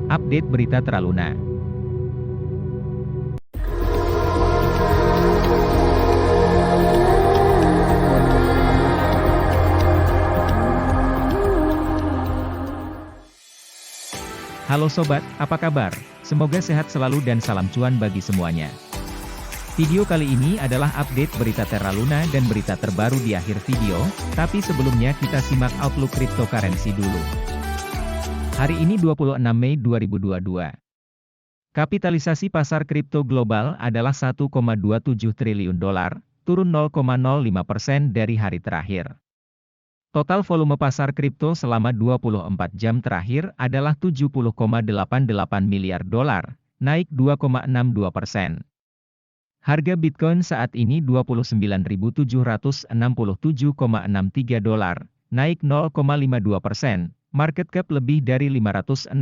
Update berita Teraluna. Halo sobat, apa kabar? Semoga sehat selalu dan salam cuan bagi semuanya. Video kali ini adalah update berita Teraluna dan berita terbaru di akhir video, tapi sebelumnya kita simak outlook cryptocurrency dulu. Hari ini 26 Mei 2022. Kapitalisasi pasar kripto global adalah 1,27 triliun dolar, turun 0,05% dari hari terakhir. Total volume pasar kripto selama 24 jam terakhir adalah 70,88 miliar dolar, naik 2,62%. Harga Bitcoin saat ini 29.767,63 dolar, naik 0,52%, market cap lebih dari 567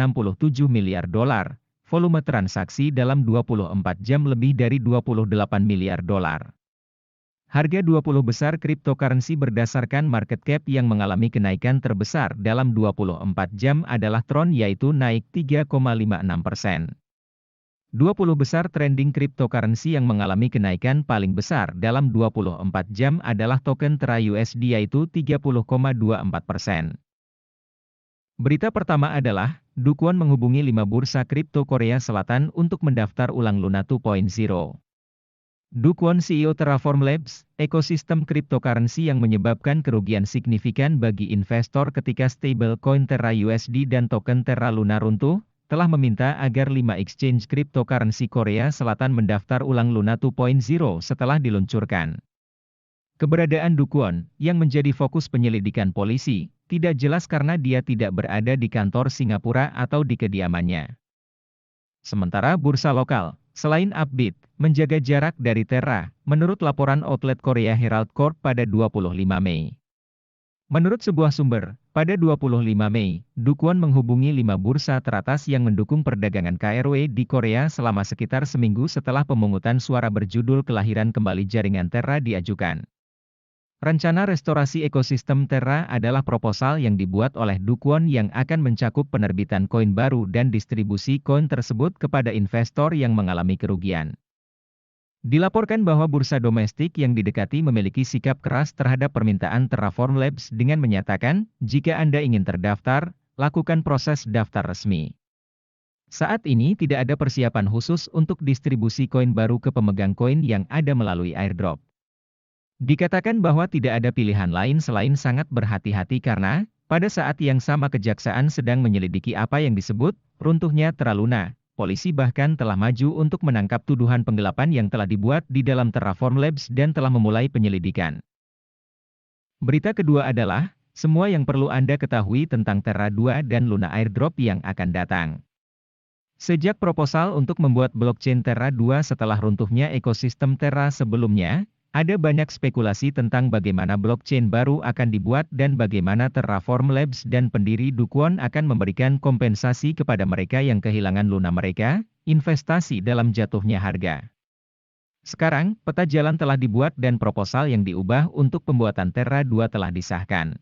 miliar dolar, volume transaksi dalam 24 jam lebih dari 28 miliar dolar. Harga 20 besar cryptocurrency berdasarkan market cap yang mengalami kenaikan terbesar dalam 24 jam adalah Tron yaitu naik 3,56%. 20 besar trending cryptocurrency yang mengalami kenaikan paling besar dalam 24 jam adalah token Terra USD yaitu 30,24%. Berita pertama adalah, Dukwon menghubungi 5 bursa kripto Korea Selatan untuk mendaftar ulang Luna 2.0. Dukwon CEO Terraform Labs, ekosistem cryptocurrency yang menyebabkan kerugian signifikan bagi investor ketika stablecoin Terra USD dan token Terra Luna runtuh, telah meminta agar 5 exchange cryptocurrency Korea Selatan mendaftar ulang Luna 2.0 setelah diluncurkan. Keberadaan Dukwon, yang menjadi fokus penyelidikan polisi, tidak jelas karena dia tidak berada di kantor Singapura atau di kediamannya. Sementara bursa lokal, selain Upbit, menjaga jarak dari Terra, menurut laporan outlet Korea Herald Corp pada 25 Mei. Menurut sebuah sumber, pada 25 Mei, Dukwon menghubungi 5 bursa teratas yang mendukung perdagangan KRW di Korea selama sekitar seminggu setelah pemungutan suara berjudul Kelahiran Kembali Jaringan Terra diajukan. Rencana restorasi ekosistem Terra adalah proposal yang dibuat oleh Dukwon yang akan mencakup penerbitan koin baru dan distribusi koin tersebut kepada investor yang mengalami kerugian. Dilaporkan bahwa bursa domestik yang didekati memiliki sikap keras terhadap permintaan Terraform Labs dengan menyatakan, jika Anda ingin terdaftar, lakukan proses daftar resmi. Saat ini tidak ada persiapan khusus untuk distribusi koin baru ke pemegang koin yang ada melalui airdrop. Dikatakan bahwa tidak ada pilihan lain selain sangat berhati-hati karena, pada saat yang sama kejaksaan sedang menyelidiki apa yang disebut, runtuhnya Terra Luna. Polisi bahkan telah maju untuk menangkap tuduhan penggelapan yang telah dibuat di dalam Terraform Labs dan telah memulai penyelidikan. Berita kedua adalah, semua yang perlu Anda ketahui tentang Terra 2 dan Luna Airdrop yang akan datang. Sejak proposal untuk membuat blockchain Terra 2 setelah runtuhnya ekosistem Terra sebelumnya, ada banyak spekulasi tentang bagaimana blockchain baru akan dibuat dan bagaimana Terraform Labs dan pendiri Dukwon akan memberikan kompensasi kepada mereka yang kehilangan Luna mereka, investasi dalam jatuhnya harga. Sekarang, peta jalan telah dibuat dan proposal yang diubah untuk pembuatan Terra 2 telah disahkan.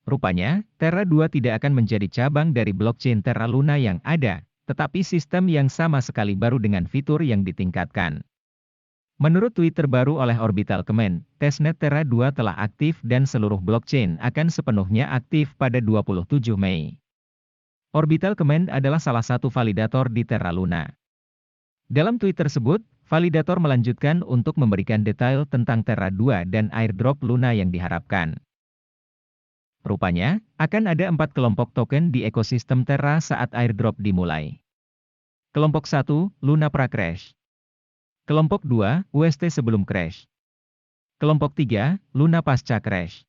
Rupanya, Terra 2 tidak akan menjadi cabang dari blockchain Terra Luna yang ada, tetapi sistem yang sama sekali baru dengan fitur yang ditingkatkan. Menurut tweet terbaru oleh Orbital Command, testnet Terra 2 telah aktif dan seluruh blockchain akan sepenuhnya aktif pada 27 Mei. Orbital Command adalah salah satu validator di Terra Luna. Dalam tweet tersebut, validator melanjutkan untuk memberikan detail tentang Terra 2 dan airdrop Luna yang diharapkan. Rupanya, akan ada 4 kelompok token di ekosistem Terra saat airdrop dimulai. Kelompok 1, Luna Pra-Crash. Kelompok 2, UST sebelum crash. Kelompok 3, Luna pasca crash.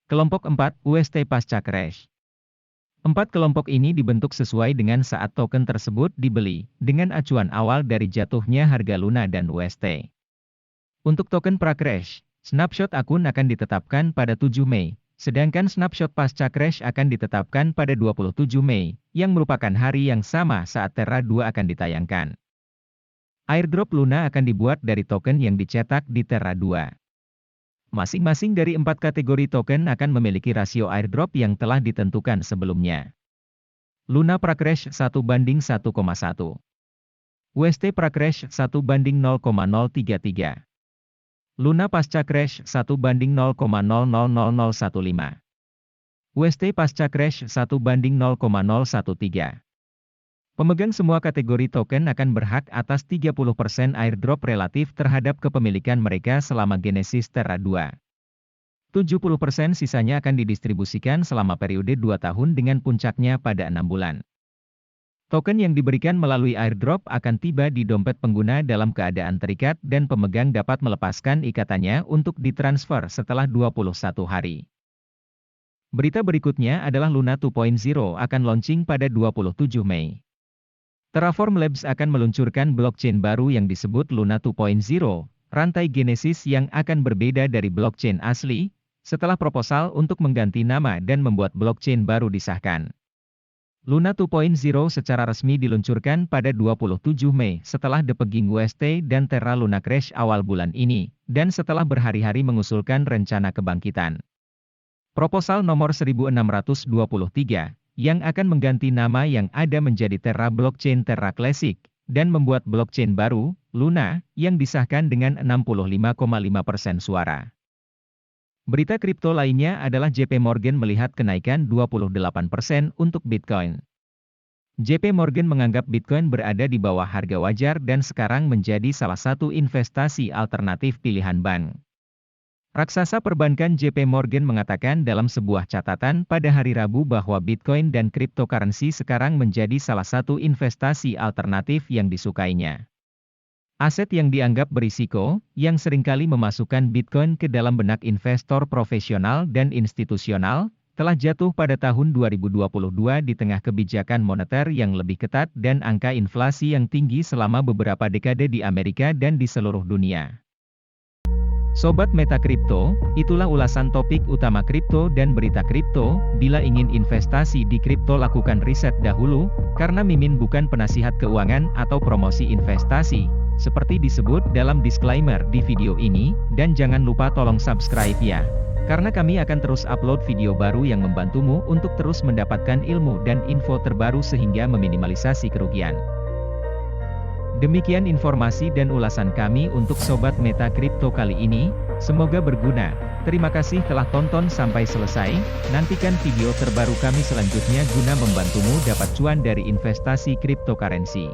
Kelompok 4, UST pasca crash. 4 kelompok ini dibentuk sesuai dengan saat token tersebut dibeli, dengan acuan awal dari jatuhnya harga Luna dan UST. Untuk token pra-crash, snapshot akun akan ditetapkan pada 7 Mei, sedangkan snapshot pasca crash akan ditetapkan pada 27 Mei, yang merupakan hari yang sama saat Terra 2 akan ditayangkan. Airdrop Luna akan dibuat dari token yang dicetak di Terra 2. Masing-masing dari 4 kategori token akan memiliki rasio airdrop yang telah ditentukan sebelumnya. Luna Pra-Crash 1:1,1. UST Pra-Crash 1:0,033. Luna Pasca Crash 1:0,000015. UST Pasca Crash 1:0,013. Pemegang semua kategori token akan berhak atas 30% airdrop relatif terhadap kepemilikan mereka selama Genesis Terra 2. 70% sisanya akan didistribusikan selama periode 2 tahun dengan puncaknya pada 6 bulan. Token yang diberikan melalui airdrop akan tiba di dompet pengguna dalam keadaan terikat dan pemegang dapat melepaskan ikatannya untuk ditransfer setelah 21 hari. Berita berikutnya adalah Luna 2.0 akan launching pada 27 Mei. Terraform Labs akan meluncurkan blockchain baru yang disebut Luna 2.0, rantai Genesis yang akan berbeda dari blockchain asli, setelah proposal untuk mengganti nama dan membuat blockchain baru disahkan. Luna 2.0 secara resmi diluncurkan pada 27 Mei setelah debugging UST dan Terra Luna Crash awal bulan ini, dan setelah berhari-hari mengusulkan rencana kebangkitan. Proposal nomor 1623, yang akan mengganti nama yang ada menjadi Terra Blockchain Terra Classic, dan membuat blockchain baru, Luna, yang disahkan dengan 65,5% suara. Berita kripto lainnya adalah JP Morgan melihat kenaikan 28% untuk Bitcoin. JP Morgan menganggap Bitcoin berada di bawah harga wajar dan sekarang menjadi salah satu investasi alternatif pilihan bank. Raksasa perbankan JP Morgan mengatakan dalam sebuah catatan pada hari Rabu bahwa Bitcoin dan cryptocurrency sekarang menjadi salah satu investasi alternatif yang disukainya. Aset yang dianggap berisiko, yang seringkali memasukkan Bitcoin ke dalam benak investor profesional dan institusional, telah jatuh pada tahun 2022 di tengah kebijakan moneter yang lebih ketat dan angka inflasi yang tinggi selama beberapa dekade di Amerika dan di seluruh dunia. Sobat Meta Kripto, itulah ulasan topik utama kripto dan berita kripto. Bila ingin investasi di kripto lakukan riset dahulu, karena Mimin bukan penasihat keuangan atau promosi investasi, seperti disebut dalam disclaimer di video ini, dan jangan lupa tolong subscribe ya. Karena kami akan terus upload video baru yang membantumu untuk terus mendapatkan ilmu dan info terbaru sehingga meminimalisasi kerugian. Demikian informasi dan ulasan kami untuk Sobat Meta Kripto kali ini, semoga berguna. Terima kasih telah tonton sampai selesai, nantikan video terbaru kami selanjutnya guna membantumu dapat cuan dari investasi cryptocurrency.